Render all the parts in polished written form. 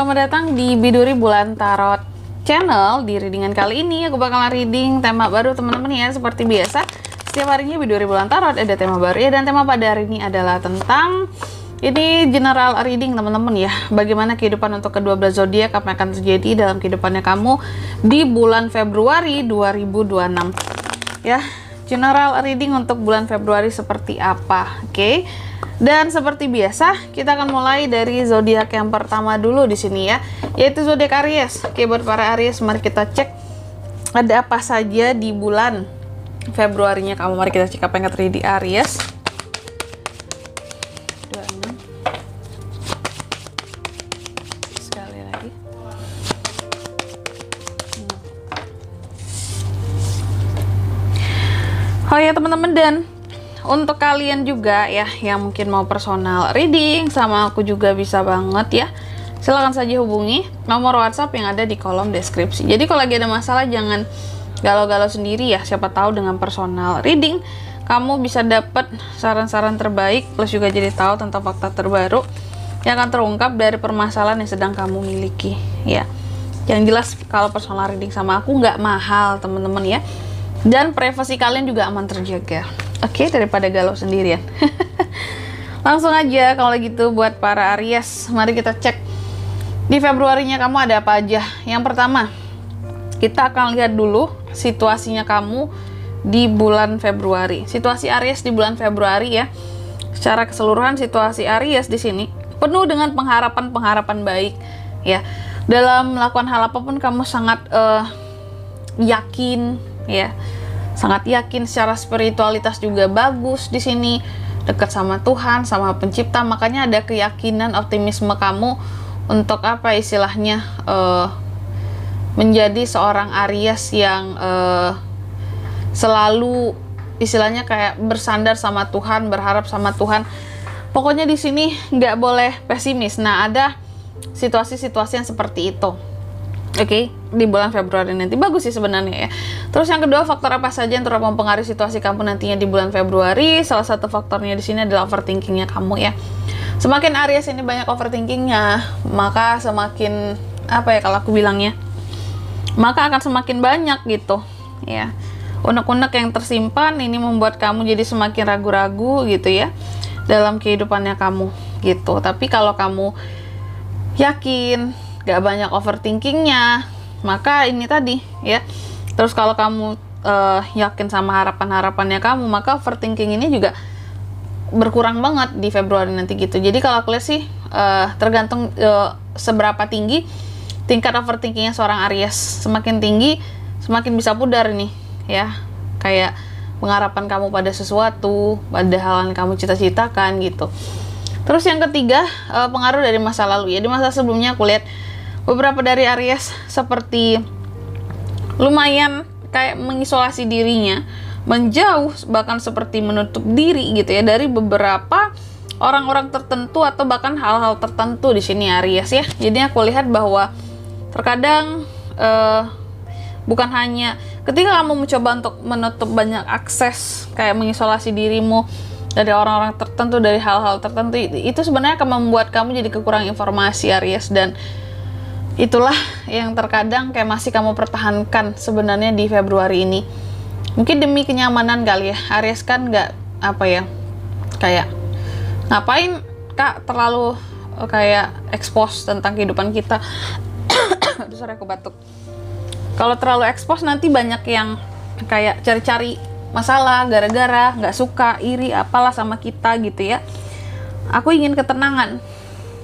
selamat datang di Biduri Bulan Tarot Channel. Di readingan kali ini aku bakalan reading tema baru teman-teman ya. Seperti biasa, setiap harinya Biduri Bulan Tarot ada tema baru ya. Dan tema pada hari ini adalah tentang ini general reading teman-teman ya. Bagaimana kehidupan untuk ke-12 zodiak, apa yang akan terjadi dalam kehidupannya kamu di bulan Februari 2026 ya. General reading untuk bulan Februari seperti apa, oke? Dan seperti biasa, kita akan mulai dari zodiak yang pertama dulu di sini ya, yaitu zodiak Aries. Oke, buat para Aries, mari kita cek ada apa saja di bulan Februarinya kamu. Mari kita cek apa yang terjadi di Aries. 26. Sekali lagi. Oh ya teman-teman, dan untuk kalian juga ya yang mungkin mau personal reading sama aku juga bisa banget ya. Silahkan saja hubungi nomor WhatsApp yang ada di kolom deskripsi. Jadi kalau lagi ada masalah jangan galau-galau sendiri ya. Siapa tahu dengan personal reading kamu bisa dapat saran-saran terbaik, plus juga jadi tahu tentang fakta terbaru yang akan terungkap dari permasalahan yang sedang kamu miliki ya. Yang jelas kalau personal reading sama aku nggak mahal teman-teman ya. Dan privasi kalian juga aman terjaga. Oke, daripada galau sendirian. Langsung aja kalau gitu buat para Aries, mari kita cek di Februarinya kamu ada apa aja. Yang pertama, kita akan lihat dulu situasinya kamu di bulan Februari. Situasi Aries di bulan Februari ya. Secara keseluruhan situasi Aries di sini penuh dengan pengharapan-pengharapan baik ya. Dalam melakukan hal apapun kamu sangat yakin ya. Sangat yakin, secara spiritualitas juga bagus di sini, dekat sama Tuhan, sama Pencipta. Makanya ada keyakinan, optimisme kamu untuk apa istilahnya menjadi seorang Aries yang selalu istilahnya kayak bersandar sama Tuhan, berharap sama Tuhan. Pokoknya di sini nggak boleh pesimis. Nah, ada situasi-situasi yang seperti itu. Oke, di bulan Februari nanti bagus sih sebenarnya ya. Terus yang kedua, faktor apa saja yang terus mempengaruhi situasi kamu nantinya di bulan Februari? Salah satu faktornya di sini adalah overthinkingnya kamu ya. Semakin Aries ini banyak overthinkingnya, maka semakin apa ya kalau aku bilangnya, maka akan semakin banyak gitu ya. Unek-unek yang tersimpan ini membuat kamu jadi semakin ragu-ragu gitu ya dalam kehidupannya kamu gitu. Tapi kalau kamu yakin, gak banyak overthinkingnya, maka ini tadi ya. Terus kalau kamu yakin sama harapan-harapannya kamu, maka overthinking ini juga berkurang banget di Februari nanti gitu. Jadi kalau aku lihat sih tergantung seberapa tinggi tingkat overthinkingnya seorang Aries. Semakin tinggi semakin bisa pudar nih ya, kayak pengharapan kamu pada sesuatu, pada hal yang kamu cita-citakan gitu. Terus yang ketiga, pengaruh dari masa lalu ya. Di masa sebelumnya aku lihat beberapa dari Aries seperti lumayan kayak mengisolasi dirinya, menjauh, bahkan seperti menutup diri gitu ya dari beberapa orang-orang tertentu atau bahkan hal-hal tertentu di sini Aries ya. Jadi aku lihat bahwa terkadang bukan hanya ketika kamu mencoba untuk menutup banyak akses, kayak mengisolasi dirimu dari orang-orang tertentu, dari hal-hal tertentu, itu sebenarnya akan membuat kamu jadi kekurangan informasi Aries. Dan itulah yang terkadang kayak masih kamu pertahankan sebenarnya di Februari ini. Mungkin demi kenyamanan kali ya. Aries kan nggak apa ya, kayak ngapain kak terlalu kayak expose tentang kehidupan kita. Aduh, sorry aku batuk. Kalau terlalu expose nanti banyak yang kayak cari-cari masalah gara-gara nggak suka, iri apalah sama kita gitu ya. Aku ingin ketenangan,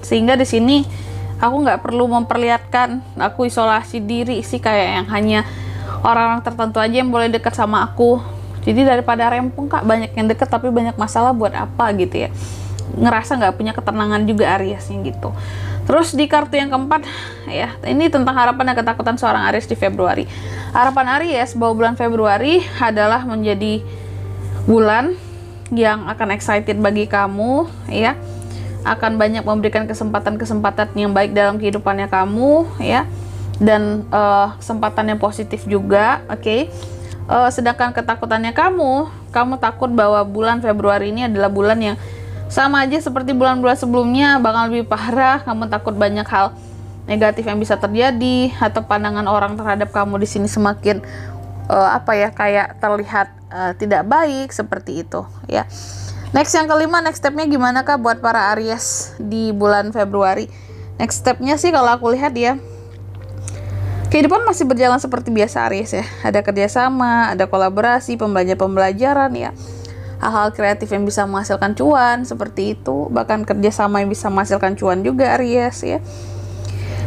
sehingga di sini aku nggak perlu memperlihatkan aku isolasi diri sih, kayak yang hanya orang-orang tertentu aja yang boleh dekat sama aku. Jadi daripada rempong kak banyak yang deket tapi banyak masalah, buat apa gitu ya. Ngerasa nggak punya ketenangan juga Ariesnya gitu. Terus di kartu yang keempat ya, ini tentang harapan dan ketakutan seorang Aries di Februari. Harapan Aries bahwa bulan Februari adalah menjadi bulan yang akan excited bagi kamu ya. Akan banyak memberikan kesempatan-kesempatan yang baik dalam kehidupannya kamu ya, dan kesempatan yang positif juga, oke. Sedangkan ketakutannya kamu takut bahwa bulan Februari ini adalah bulan yang sama aja seperti bulan-bulan sebelumnya, bakal lebih parah. Kamu takut banyak hal negatif yang bisa terjadi, atau pandangan orang terhadap kamu di sini semakin kayak terlihat tidak baik seperti itu ya. Next yang kelima, next stepnya gimana kak buat para Aries di bulan Februari? Next stepnya sih kalau aku lihat ya, kehidupan masih berjalan seperti biasa Aries ya. Ada kerjasama, ada kolaborasi, pembelajaran ya. Hal-hal kreatif yang bisa menghasilkan cuan seperti itu. Bahkan kerjasama yang bisa menghasilkan cuan juga Aries ya.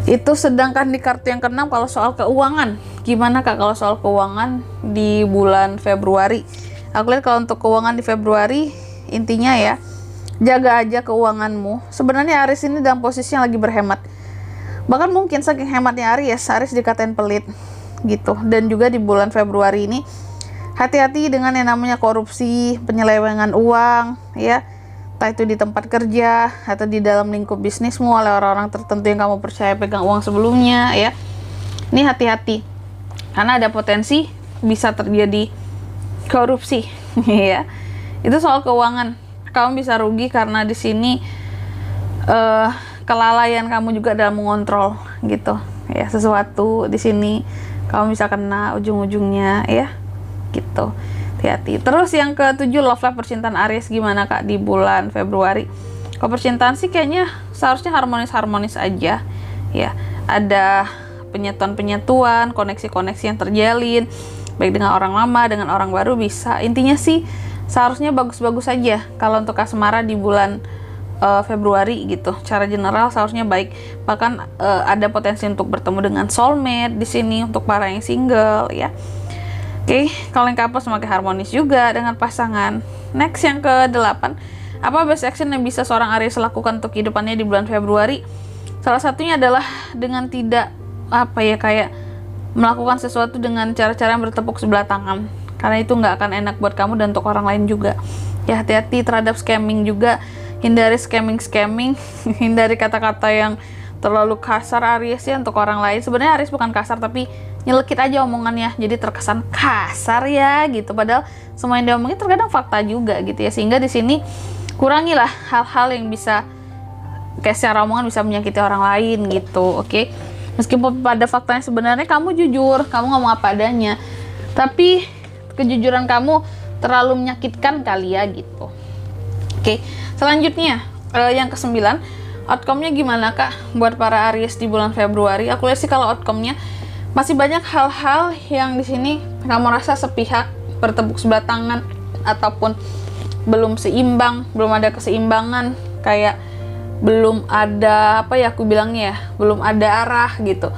Itu sedangkan di kartu yang keenam kalau soal keuangan. Gimana kak kalau soal keuangan di bulan Februari? Aku lihat kalau untuk keuangan di Februari, intinya ya, jaga aja keuanganmu. Sebenarnya Aries ini dalam posisi yang lagi berhemat. Bahkan mungkin saking hematnya Aries dikatain pelit gitu. Dan juga di bulan Februari ini hati-hati dengan yang namanya korupsi, penyelewengan uang ya. Entah itu di tempat kerja atau di dalam lingkup bisnismu oleh orang-orang tertentu yang kamu percaya pegang uang sebelumnya ya. Ini hati-hati. Karena ada potensi bisa terjadi korupsi ya. Itu soal keuangan. Kamu bisa rugi karena di sini kelalaian kamu juga dalam mengontrol gitu ya, sesuatu di sini kamu bisa kena ujung-ujungnya ya gitu. Hati-hati. Terus yang ketujuh, love life percintaan Aries gimana kak di bulan Februari? Kalau percintaan sih kayaknya seharusnya harmonis-harmonis aja ya. Ada penyatuan-penyatuan, koneksi-koneksi yang terjalin baik dengan orang lama dengan orang baru bisa. Intinya sih seharusnya bagus-bagus aja kalau untuk asmara di bulan Februari gitu. Secara general seharusnya baik. Bahkan ada potensi untuk bertemu dengan soulmate di sini untuk para yang single ya. Oke, kalau yang couple semakin harmonis juga dengan pasangan. Next yang ke-8, apa best action yang bisa seorang Aries lakukan untuk kehidupannya di bulan Februari? Salah satunya adalah dengan tidak kayak melakukan sesuatu dengan cara-cara yang bertepuk sebelah tangan. Karena itu nggak akan enak buat kamu dan untuk orang lain juga. Ya hati-hati terhadap scamming juga. Hindari scamming, hindari kata-kata yang terlalu kasar Aries ya untuk orang lain. Sebenarnya Aries bukan kasar tapi nyelekit aja omongannya, jadi terkesan kasar ya gitu. Padahal semua yang diomongin terkadang fakta juga gitu ya. Sehingga di sini kurangilah hal-hal yang bisa kayak secara omongan bisa menyakiti orang lain gitu. Oke. Meskipun pada faktanya sebenarnya kamu jujur, kamu ngomong apa adanya, tapi kejujuran kamu terlalu menyakitkan kali ya gitu. Oke, selanjutnya yang ke-9, outcome-nya gimana kak buat para Aries di bulan Februari? Aku lihat sih kalau outcome-nya masih banyak hal-hal yang di sini kamu rasa sepihak, bertepuk sebelah tangan, ataupun belum seimbang, belum ada keseimbangan, kayak belum ada aku bilangnya ya, belum ada arah gitu,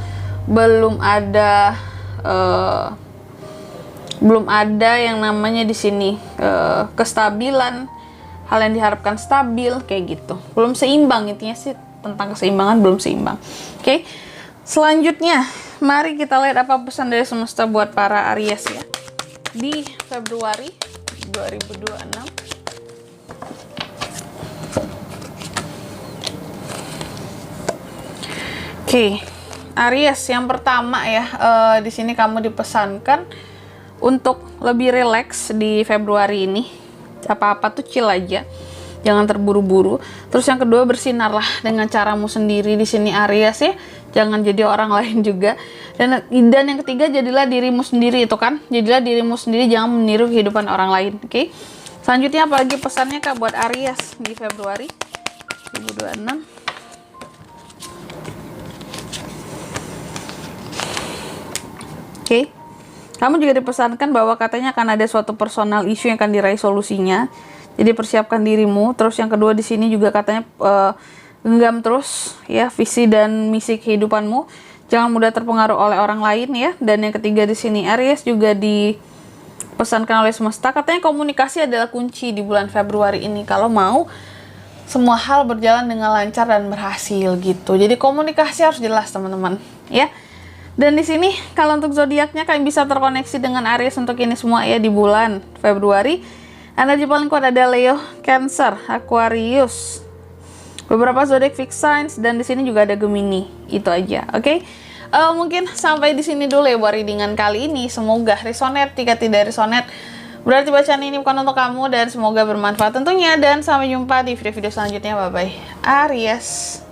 belum ada yang namanya di sini kestabilan, hal yang diharapkan stabil kayak gitu, belum seimbang. Intinya sih tentang keseimbangan belum seimbang. Oke. Selanjutnya mari kita lihat apa pesan dari semesta buat para Aries ya di Februari 2026. Oke, Aries yang pertama ya, di sini kamu dipesankan untuk lebih rileks di Februari ini. Apa-apa tuh chill aja, jangan terburu-buru. Terus yang kedua, bersinarlah dengan caramu sendiri di sini Aries ya, jangan jadi orang lain juga. Dan yang ketiga, jadilah dirimu sendiri itu kan, jadilah dirimu sendiri, jangan meniru kehidupan orang lain. Oke. Selanjutnya apalagi pesannya kak buat Aries di Februari 2026? Oke, kamu juga dipesankan bahwa katanya akan ada suatu personal issue yang akan diraih solusinya. Jadi persiapkan dirimu. Terus yang kedua di sini juga katanya genggam terus ya visi dan misi kehidupanmu. Jangan mudah terpengaruh oleh orang lain ya. Dan yang ketiga di sini Aries juga dipesankan oleh semesta. Katanya komunikasi adalah kunci di bulan Februari ini. Kalau mau semua hal berjalan dengan lancar dan berhasil gitu. Jadi komunikasi harus jelas teman-teman ya. Dan di sini kalau untuk zodiaknya kalian bisa terkoneksi dengan Aries untuk ini semua ya di bulan Februari. Energi paling kuat ada Leo, Cancer, Aquarius. Beberapa zodiak fixed signs dan di sini juga ada Gemini. Itu aja, oke? Mungkin sampai di sini dulu ya buat readingan kali ini. Semoga resonate. Jika tidak resonate, berarti bacaan ini bukan untuk kamu dan semoga bermanfaat tentunya. Dan sampai jumpa di video-video selanjutnya. Bye bye, Aries.